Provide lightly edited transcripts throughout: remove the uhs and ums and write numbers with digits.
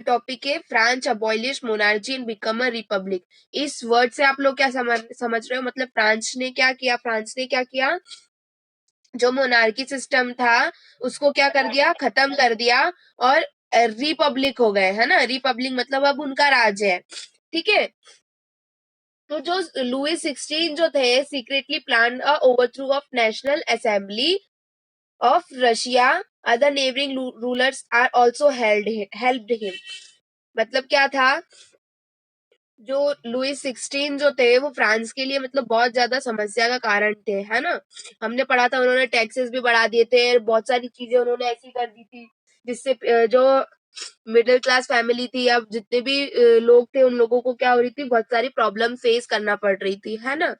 Topic है France abolish monarchy and become a republic. इस word से आप लोग क्या समझ रहे हो? मतलब फ्रांस ने क्या किया, जो मोनार्की सिस्टम था उसको क्या कर दिया, खत्म कर दिया, और रिपब्लिक हो गए, है ना। रिपब्लिक मतलब अब उनका राज है, ठीक है। तो जो लुइस 16 जो थे, secretly plan a overthrow of national assembly of Russia. Other neighboring rulers are also helped him. मतलब क्या था, जो लुइस 16 जो थे वो फ्रांस के लिए मतलब बहुत ज्यादा समस्या का कारण थे, है ना। हमने पढ़ा था उन्होंने टैक्सेस भी बढ़ा दिए थे, बहुत सारी चीजें उन्होंने ऐसी कर दी थी जिससे जो मिडिल क्लास फैमिली थी, अब जितने भी लोग थे, उन लोगों को क्या हो रही थी, बहुत सारी प्रॉब्लम फेस करना पड़ रही थी, है ना।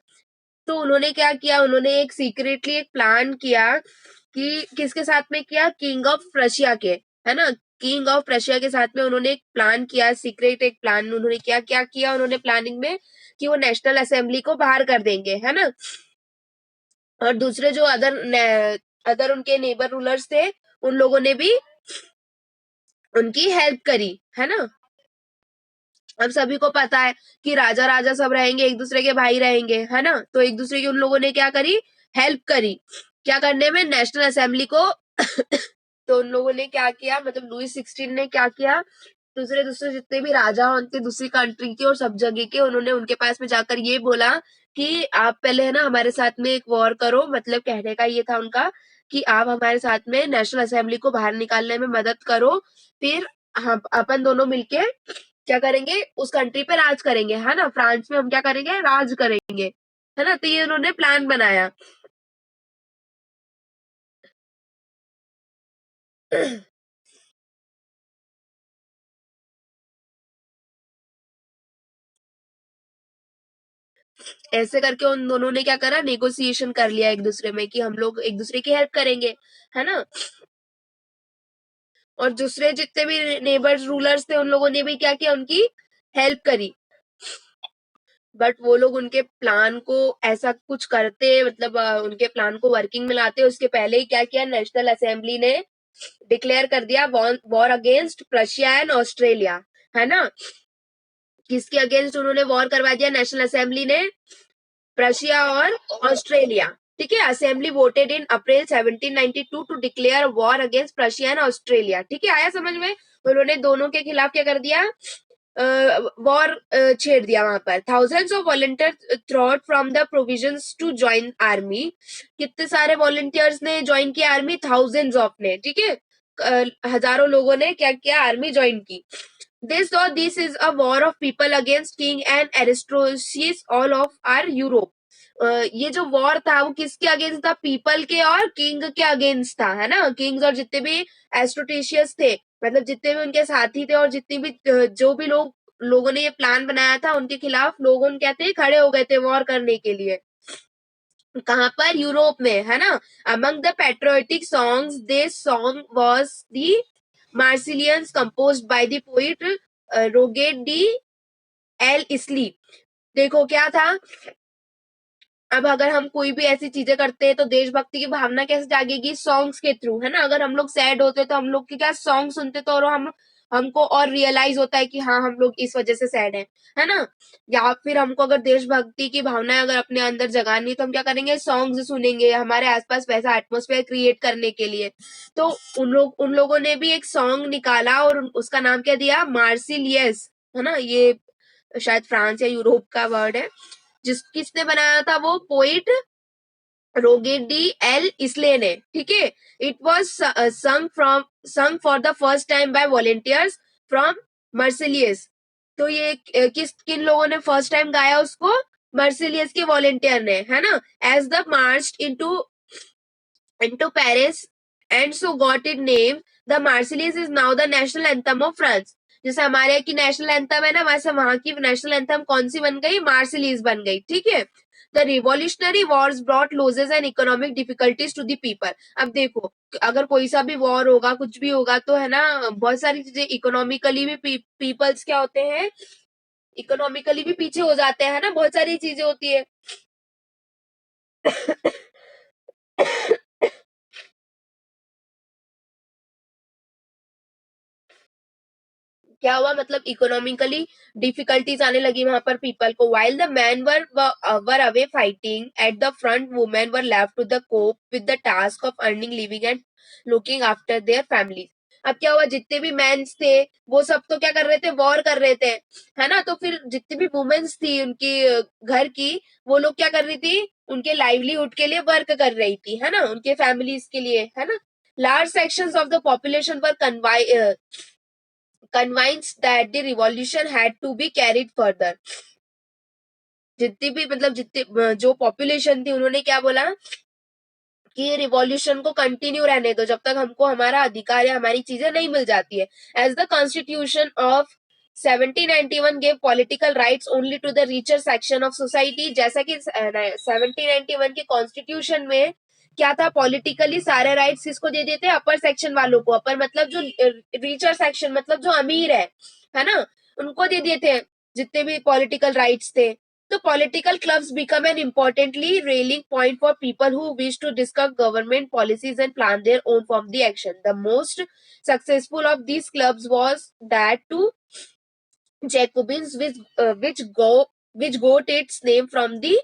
तो उन्होंने क्या किया, उन्होंने एक सीक्रेटली एक प्लान किया कि किसके साथ में किया, किंग ऑफ रशिया के, है ना। किंग ऑफ रशिया के साथ में उन्होंने एक प्लान किया, सीक्रेट एक प्लान उन्होंने क्या किया उन्होंने प्लानिंग में, कि वो नेशनल असेंबली को बाहर कर देंगे, है ना। और दूसरे जो अदर उनके नेबर रूलर्स थे, उन लोगों ने भी उनकी हेल्प करी, है ना। अब सभी को पता है कि राजा राजा सब रहेंगे, एक दूसरे के भाई रहेंगे, है ना। तो एक दूसरे की उन लोगों ने क्या करी, हेल्प करी, क्या करने में, नेशनल असेंबली को तो उन लोगों ने क्या किया, मतलब लुइस 16 ने क्या किया, दूसरे दूसरे जितने भी राजा उनके दूसरी कंट्री के और सब जगह के, उन्होंने उनके पास में जाकर ये बोला कि आप पहले, है ना, हमारे साथ में एक वॉर करो। मतलब कहने का ये था उनका कि आप हमारे साथ में नेशनल असेंबली को बाहर निकालने में मदद करो, फिर हम अपन दोनों मिलके क्या करेंगे, उस कंट्री पे राज करेंगे, है ना। फ्रांस में हम क्या करेंगे, राज करेंगे, है ना। तो ये उन्होंने प्लान बनाया। ऐसे करके उन दोनों ने क्या करा, नेगोशिएशन कर लिया एक दूसरे में कि हम लोग एक दूसरे की हेल्प करेंगे, है ना। और दूसरे जितने भी नेबर्स रूलर्स थे, उन लोगों ने भी क्या किया, उनकी हेल्प करी। बट वो लोग उनके प्लान को ऐसा कुछ करते, मतलब उनके प्लान को वर्किंग में लाते उसके पहले ही क्या किया, नेशनल असेंबली ने डिक्लेयर कर दिया war against Prussia and Australia, है ना। किसके अगेंस्ट उन्होंने वॉर करवा दिया नेशनल असेंबली ने, प्रशिया और ऑस्ट्रेलिया, ठीक है। Assembly voted in April 1792 to declare war against Prussia and Australia, ठीक है, आया समझ में। उन्होंने दोनों के खिलाफ क्या कर दिया, वॉर छेड़ दिया वहां पर। Thousands of volunteer throat from the provisions to join army. कितने सारे वॉलंटियर्स ने ज्वाइन किया आर्मी, थाउजेंड्स ऑफ ने, ठीक है। हजारों लोगों ने क्या किया, आर्मी ज्वाइन की। This is a war of people against king and aristocracies all of our Europe. ये जो वॉर था वो किसके अगेंस्ट था, पीपल के और किंग के अगेंस्ट था, है ना। किंग्स और जितने भी एस्ट्रोटेशियस थे, मतलब जितने भी उनके साथी थे, और जितने भी जो भी लोगों ने ये प्लान बनाया था, उनके खिलाफ लोगों क्या थे, खड़े हो गए थे वॉर करने के लिए। कहाँ पर, यूरोप में, है ना। Among the patriotic songs, this song was the Marseillaise composed by the poet Rouget de Lisle. देखो क्या था, अब अगर हम कोई भी ऐसी चीजें करते हैं तो देशभक्ति की भावना कैसे जागेगी, सॉन्ग्स के थ्रू, है ना। अगर हम लोग सैड होते तो हम लोग के क्या, सॉन्ग सुनते तो, और हमको और रियलाइज होता है कि हाँ हम लोग इस वजह से सैड हैं, है ना। या फिर हमको अगर देशभक्ति की भावना अगर अपने अंदर जगानी तो हम क्या करेंगे, सॉन्ग्स सुनेंगे, हमारे आसपास वैसा एटमोस्फेयर क्रिएट करने के लिए। तो उन लोगों ने भी एक सॉन्ग निकाला और उसका नाम क्या दिया, मार्सिलियस, है ना। ये शायद फ्रांस या यूरोप का वर्ड है। किसने बनाया था, वो poet Rouget de Lisle ने, ठीक है। It was sung for the first time by volunteers from Marseilles. तो ये किस किन लोगों ने फर्स्ट टाइम गाया उसको, मर्सिलियस के वॉलेंटियर ने, है ना। As the march into Paris and so got its name. The Marseillaise is now the national anthem of France. जैसे हमारे यहाँ की नेशनल एंथम है ना, वैसे वहां की नेशनल एंथम कौन सी बन गई, मार्सिलीज बन गई, ठीक है। The revolutionary wars brought losses and economic difficulties to the people. अब देखो, अगर कोई सा भी वॉर होगा, कुछ भी होगा, तो है ना, बहुत सारी चीजें इकोनॉमिकली भी पीपल्स क्या होते हैं, इकोनॉमिकली भी पीछे हो जाते हैं, ना, बहुत सारी चीजें होती है। क्या हुआ, मतलब इकोनॉमिकली डिफिकल्टीज आने लगी वहां पर पीपल को. While the men were away fighting at the front, women were left to the cope with the task of earning living and looking after their family. अब क्या हुआ, जितने भी मैंस थे वो सब तो क्या कर रहे थे, वॉर कर रहे थे, है ना. तो फिर जितनी भी वुमेन्स थी उनकी घर की, वो लोग क्या कर रही थी, उनके लाइवलीहुड के लिए वर्क कर रही थी, है ना, उनके फैमिलीज के लिए, है ना. Large sections of the population were convinced that the revolution had to be carried further. जितनी भी मतलब जितने जो पॉपुलेशन थी उन्होंने क्या बोला कि रिवॉल्यूशन को कंटिन्यू रहने दो जब तक हमको हमारा अधिकार या हमारी चीजें नहीं मिल जाती है. As the constitution of 1791 gave political rights only to the richer section of society. जैसा कि 1791 के कॉन्स्टिट्यूशन में क्या था, पॉलिटिकली सारे राइट्स किसको दे देते, अपर सेक्शन वालों को. अपर मतलब जो रिचर सेक्शन मतलब जो अमीर है ना, उनको दे दिए थे जितने भी पॉलिटिकल राइट्स थे. So political clubs become an importantly rallying point for people who wish to discuss government policies and plan their own form of the action. The most successful of these clubs was that two Jacobins, which got its name from the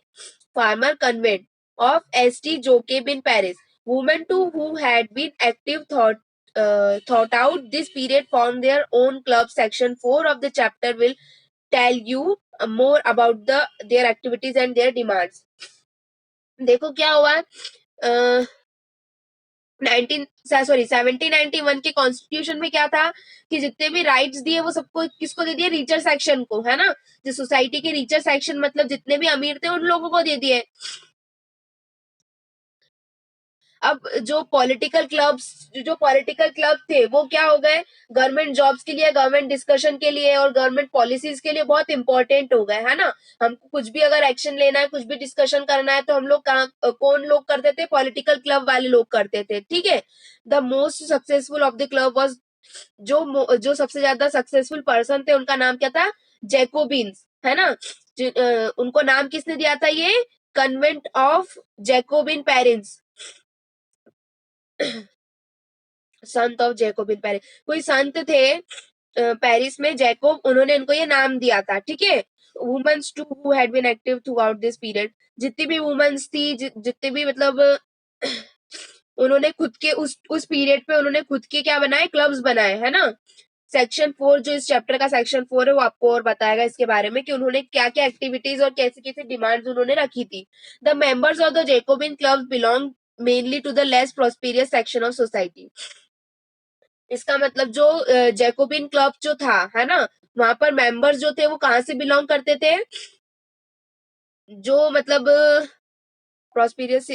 farmer convent of St. Jacob in Paris. Women too who had been active thought out this period formed their own club. Section 4 of the chapter will tell you more about their activities and their demands. देखो क्या हुआ, 1791 के constitution में क्या था कि जितने भी राइट्स दिए वो सबको किसको दे दिए, रिचर सेक्शन को, है ना. जो सोसाइटी के रिचर सेक्शन मतलब जितने भी अमीर थे उन लोगों को दे दिए. अब जो पॉलिटिकल क्लब थे वो क्या हो गए, गवर्नमेंट जॉब्स के लिए, गवर्नमेंट डिस्कशन के लिए और गवर्नमेंट पॉलिसीज के लिए बहुत इंपॉर्टेंट हो गए, है ना. हमको कुछ भी अगर एक्शन लेना है, कुछ भी डिस्कशन करना है तो हम लोग कौन लोग करते थे, पॉलिटिकल क्लब वाले लोग करते थे, ठीक है. The most successful of the club was, जो सबसे ज्यादा सक्सेसफुल पर्सन थे उनका नाम क्या था, जैकोबिन्स, है ना. उनको नाम किसने दिया था, ये convent of Jacobian parents, Sant of Jacob in Paris. कोई संत थे पेरिस में, जैकोब, उन्होंने इनको ये नाम दिया था, ठीक है. Women's too who had been active throughout this period. जितनी भी वुमेन्स थी, जितने भी मतलब उन्होंने खुद के उस पीरियड पे उन्होंने खुद के क्या बनाए, क्लब्स बनाए, है ना. सेक्शन 4 जो इस चैप्टर का सेक्शन 4 है वो आपको और बताएगा इसके बारे में कि उन्होंने क्या क्या एक्टिविटीज और कैसी कैसी डिमांड्स उन्होंने रखी थी. The members of the Jacobin club belong mainly to the less prosperous section of society. इसका मतलब जो जैकोबिन क्लब जो था, है ना, वहां पर मेंबर्स जो थे वो कहाँ से बिलोंग करते थे, जो मतलब प्रॉस्पेरियस.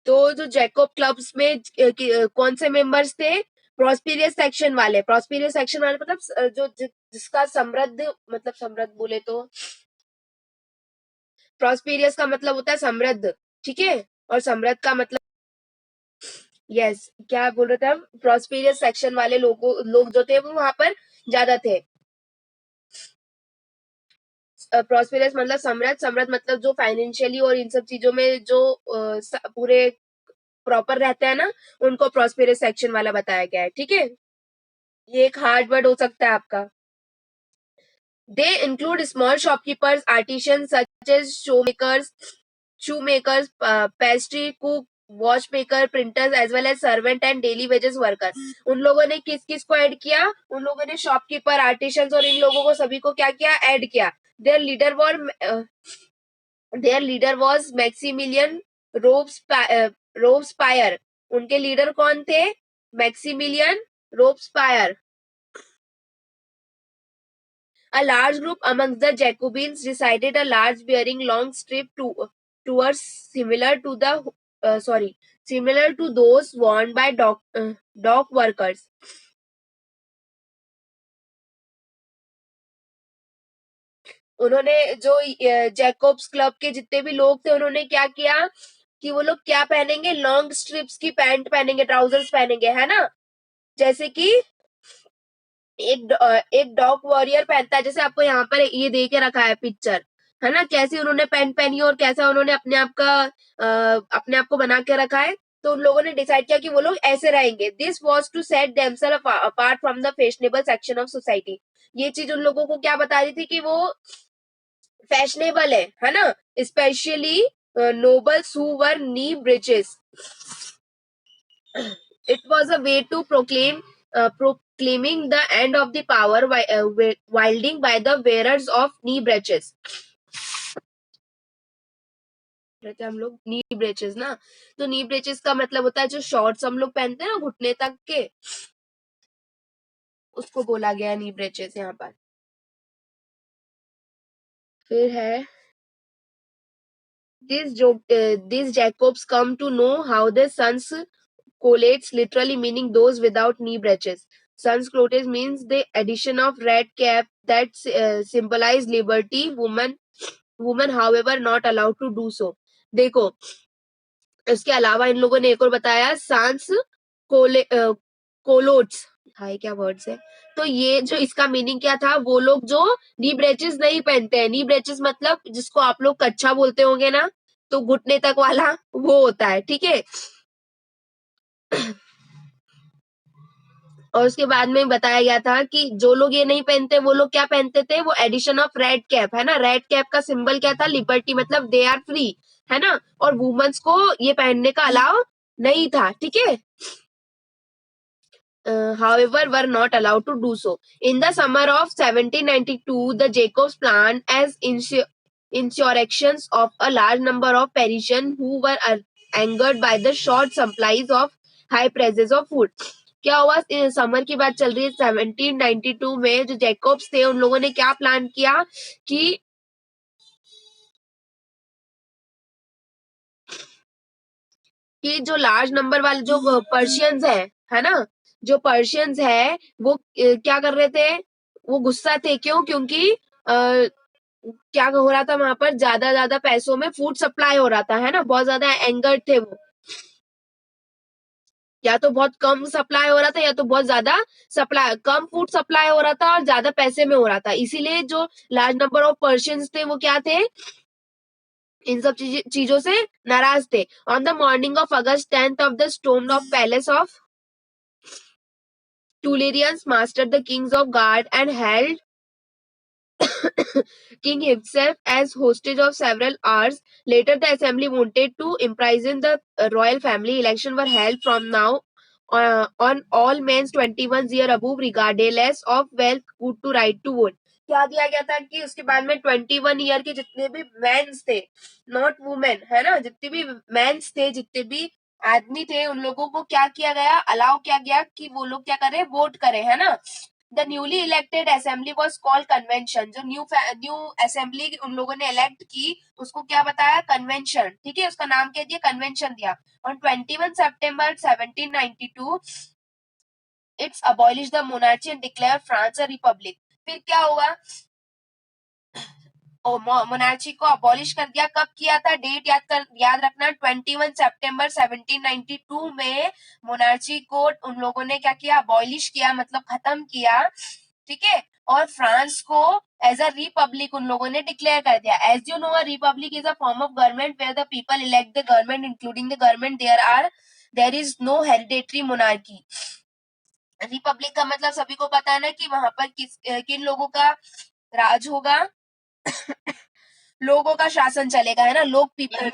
तो जो जैकोब क्लब्स में कौन से मेंबर्स थे, प्रॉस्पेरियस सेक्शन वाले. प्रॉस्पेरियस सेक्शन वाले मतलब जो जिसका समृद्ध, मतलब समृद्ध बोले तो प्रॉस्पेरियस का मतलब होता है समृद्ध, ठीक है. और समृद्ध का मतलब, यस, क्या बोल रहे थे हम, प्रॉस्पेरियस सेक्शन वाले लोग जो थे वो वहां पर ज्यादा थे. प्रॉस्पेरस मतलब समृद्ध मतलब जो फाइनेंशियली और इन सब चीजों में जो पूरे प्रॉपर रहते हैं ना, उनको प्रॉस्पेरस सेक्शन वाला बताया गया है, ठीक है. ये एक हार्ड वर्ड हो सकता है आपका. They include small shopkeepers, artisans such as shoemakers, pastry cook, watchmaker, printers as well as servant and daily wages worker. उन लोगों ने किस किस को ऐड किया, उन लोगों ने शॉपकीपर, आर्टिशियंस और इन लोगों को सभी को क्या किया, ऐड किया. Their leader was Maximilien Robespierre. उनके लीडर कौन थे, Maximilien Robespierre. A large group amongst the Jacobins decided a large bearing long strip towards similar to those worn by dock workers. उन्होंने जो जैकोब्स क्लब के जितने भी लोग थे उन्होंने क्या किया कि वो लोग क्या पहनेंगे, लॉन्ग स्ट्रिप्स की पैंट पहनेंगे, ट्राउजर्स पहनेंगे, है ना. जैसे कि एक डॉग वॉरियर पहनता है, जैसे आपको यहाँ पर ये दे के रखा है पिक्चर, है ना, कैसे उन्होंने पैंट पहनी और कैसा उन्होंने अपने आप को बना के रखा है. तो उन लोगों ने डिसाइड किया कि वो लोग ऐसे रहेंगे. This was to set themself apart from the fashionable section of society. ये चीज उन लोगों को क्या बता रही थी कि वो फैशनेबल है ना. Specially nobles who were knee breeches. It was a way to proclaiming the end of the power wielding by the wearers of knee breeches. रहते हम लोग नी ब्रेचेस ना. तो नी ब्रेचेस का मतलब होता है जो शॉर्ट्स हम लोग पहनते हैं ना घुटने तक के, उसको बोला गया नी ब्रेचेस यहाँ पर. फिर है these Jacobs come to know how the sons collates literally meaning those without knee breeches. Sons collates means the addition of red cap that symbolize liberty. Woman however not allowed to do so. देखो इसके अलावा इन लोगों ने एक और बताया सांस कोलोट्स. हाय क्या वर्ड्स है. तो ये जो इसका मीनिंग क्या था, वो लोग जो नी ब्रेचेस नहीं पहनते हैं. नी ब्रेचेस मतलब जिसको आप लोग कच्छा बोलते होंगे ना, तो घुटने तक वाला वो होता है. ठीक है. और उसके बाद में बताया गया था कि जो लोग ये नहीं पहनते वो लोग क्या पहनते थे, वो एडिशन ऑफ रेड कैप है ना. रेड कैप का सिंबल क्या था, लिबर्टी, मतलब दे आर फ्री है ना. और वुमेन्स को ये पहनने का अलाउ नहीं था. ठीक है. however were not allowed to do so. In the summer of 1792, the Jacobs planned as insurrections of a large number of Parisians who were angered by the short supplies of high prices of food. क्या हुआ, summer की बात चल रही है 1792 में. जो Jacobs थे उन लोगों ने क्या प्लान किया कि जो लार्ज नंबर वाले जो पर्शियंस है ना, जो पर्शियंस है वो क्या कर रहे थे, वो गुस्सा थे. क्यों? क्योंकि क्या हो रहा था वहां पर, ज्यादा ज्यादा पैसों में फूड सप्लाई हो रहा था है ना. बहुत ज्यादा एंगर्ड थे वो. या तो बहुत कम सप्लाई हो रहा था या तो बहुत ज्यादा सप्लाई, कम फूड सप्लाई हो रहा था और ज्यादा पैसे में हो रहा था. इसीलिए जो लार्ज नंबर ऑफ पर्शियंस थे वो क्या थे, इन सब चीजों से नाराज थे. On the morning of August 10th of the stone of palace of Tularians mastered the kings of guard and held king himself as hostage of several hours. Later, the assembly wanted to imprison the royal family. Elections were held from now on all men 21 years above, regardless of wealth, good to right to vote. क्या दिया गया था कि उसके बाद में 21 year के जितने भी मेंस थे, नॉट वुमेन है ना, जितने भी मेंस थे, जितने भी आदमी थे, उन लोगों को क्या किया गया, अलाउ किया गया कि वो लोग क्या करें, वोट करें है ना. The newly elected assembly was called convention. जो न्यू असेंबली उन लोगों ने इलेक्ट की उसको क्या बताया, कन्वेंशन. ठीक है. उसका नाम क्या दिया, कन्वेंशन दिया. On 21 September 1792 it's abolish the monarchy and declare France a republic. फिर क्या हुआ, मोनार्ची को अबॉलिश कर दिया. कब किया था, डेट याद रखना, 21 सितंबर 1792 में मोनार्ची को उन लोगों ने क्या किया, अबॉलिश किया, मतलब खत्म किया. ठीक है. और फ्रांस को एज अ रिपब्लिक उन लोगों ने डिक्लेयर कर दिया. As you know, a republic is a form of government where the people elect the government including the government. There is no hereditary monarchy. Republic का मतलब सभी को पता है ना कि वहां पर किन लोगों का राज होगा, लोगों का शासन चलेगा है ना. लोग people.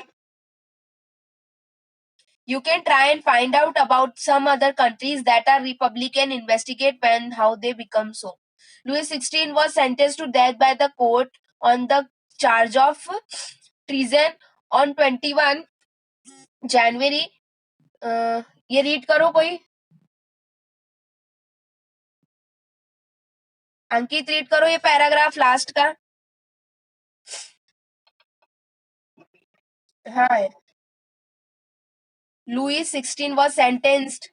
You can try and find out about some other countries that are republican, investigate when how they become so. Louis XVI was sentenced to death by the court on the charge of treason on 21 January. ये read करो कोई, अंकित read करो ये paragraph last का. हाँ. Louis XVI was sentenced.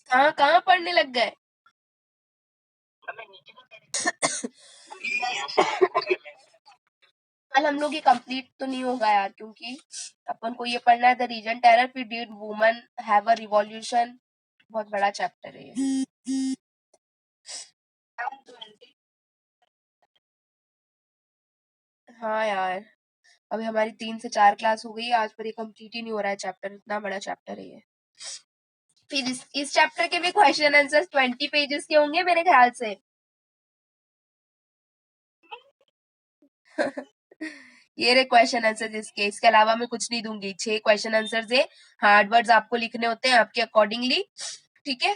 कहाँ कहाँ पढ़ने लग गए. कल हम लोग ये कंप्लीट तो नहीं होगा यार, क्योंकि अपन को ये पढ़ना है द रीजन टेरर, फिर did woman have a revolution, बहुत बड़ा चैप्टर है ये। हाँ यार, अभी हमारी 3 से 4 क्लास हो गई, आज पर ये कंप्लीट ही नहीं हो रहा है चैप्टर, इतना बड़ा चैप्टर है ये। फिर इस चैप्टर के भी क्वेश्चन आंसर 20 पेजेस के होंगे मेरे ख्याल से। ये रे क्वेश्चन आंसर इसके अलावा मैं कुछ नहीं दूंगी। 6 क्वेश्चन आंसर है, हार्ड वर्ड्स आपको लिखने होते हैं आपके अकॉर्डिंगली, ठीक है।